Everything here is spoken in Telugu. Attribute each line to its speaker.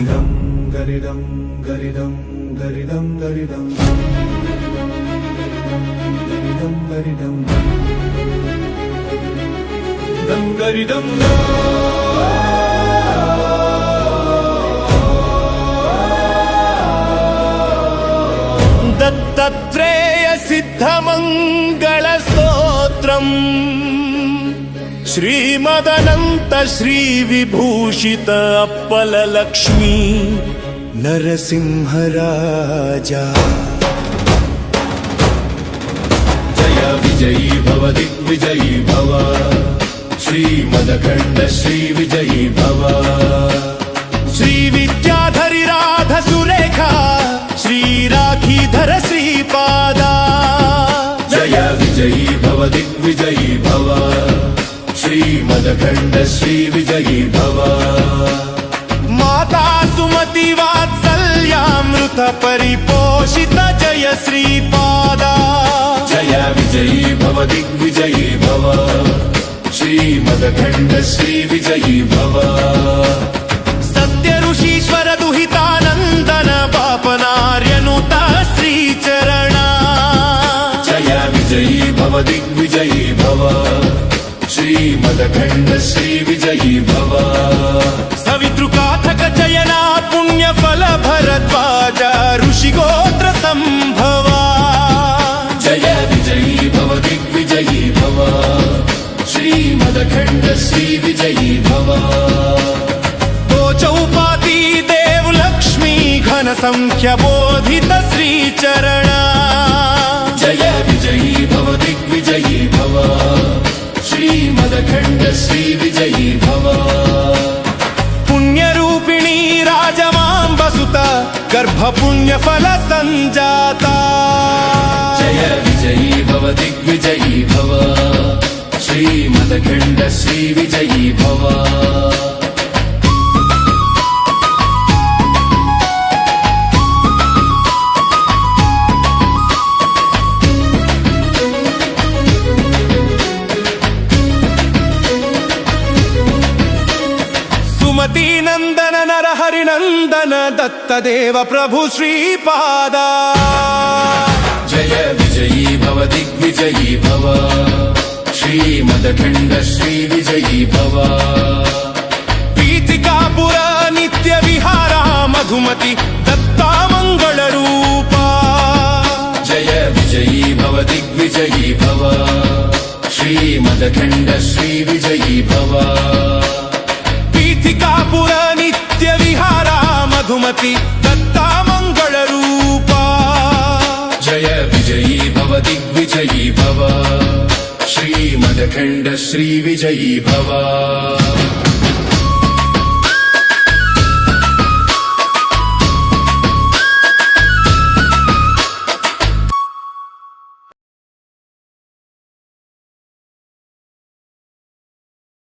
Speaker 1: గరిడం గరిడం గరిడం గరిడం గరిడం గరిడం గరిడం
Speaker 2: దత్తాత్రేయ సిద్ధమంగళ స్తోత్రం శ్రీమదనంత శ్రీ విభూషిత అప్పల లక్ష్మీ నరసింహరాజా.
Speaker 1: జయ విజయీ భవ దిగ్విజయీ భవ శ్రీమదఖండ శ్రీ విజయీ భవ.
Speaker 2: శ్రీ విద్యాధరి రాధ సురేఖ శ్రీ రాఖీధర శ్రీపాదా.
Speaker 1: జయ విజయీ భవ దిగ్విజయీ భవ శ్రీమదఖండ శ్రీ విజయీ భవ.
Speaker 2: మాతా సుమతి వాత్సల్యామృత పరిపోషిత జయ శ్రీపాదా.
Speaker 1: జయ విజయీ భవ దిగ్విజయీ భవ శ్రీమదఖండ శ్రీ విజయీ భవ.
Speaker 2: సత్య ఋషీశ్వర దుహితానందన పాపనార్యనుత శ్రీచరణ.
Speaker 1: జయ విజయీ భవ దిగ్విజయీ భవ శ్రీమదఖండ శ్రీ విజయీ భవ.
Speaker 2: సవితృకాథక చయనా పుణ్య ఫల భరద్వాజ ఋషిగోత్ర సంభవ.
Speaker 1: జయ విజయీ భవ దిగ్విజయీ భవ శ్రీమదఖండ శ్రీ విజయీ భవ.
Speaker 2: చౌపాతి దేవ్ లక్ష్మీ ఘన సంఖ్య బోధిత శ్రీచరణ.
Speaker 1: జయ విజయీ భవ దిగ్విజయీ భవ శ్రీమదఖండ శ్రీ విజయీ భవ.
Speaker 2: పుణ్యరూపిణీ రాజమాంబసుత గర్భ పుణ్య ఫల సంజాత.
Speaker 1: జయ విజయీ భవ దిగ్విజయీ భవ శ్రీమదఖండ శ్రీ విజయీ భవ.
Speaker 2: సుమతి నందన నరహరి నందన దత్తదేవ ప్రభు శ్రీపాదా.
Speaker 1: జయ విజయీ భవ దిగ్విజయీ భవ శ్రీమదఖండ శ్రీ విజయీ భవ.
Speaker 2: పీతికాపుర నిత్య విహార మధుమతి దత్తా మంగళ రూప.
Speaker 1: జయ విజయీ భవ దిగ్విజయీ భవ శ్రీమదఖండ శ్రీ విజయీ భవ.
Speaker 2: పీతికాపుర నిత్య విహార మధుమతి దత్తా మంగళ రూప.
Speaker 1: జయ విజయీ భవ దిగ్విజయీ భవ శ్రీమదఖండ శ్రీ విజయీ భవ.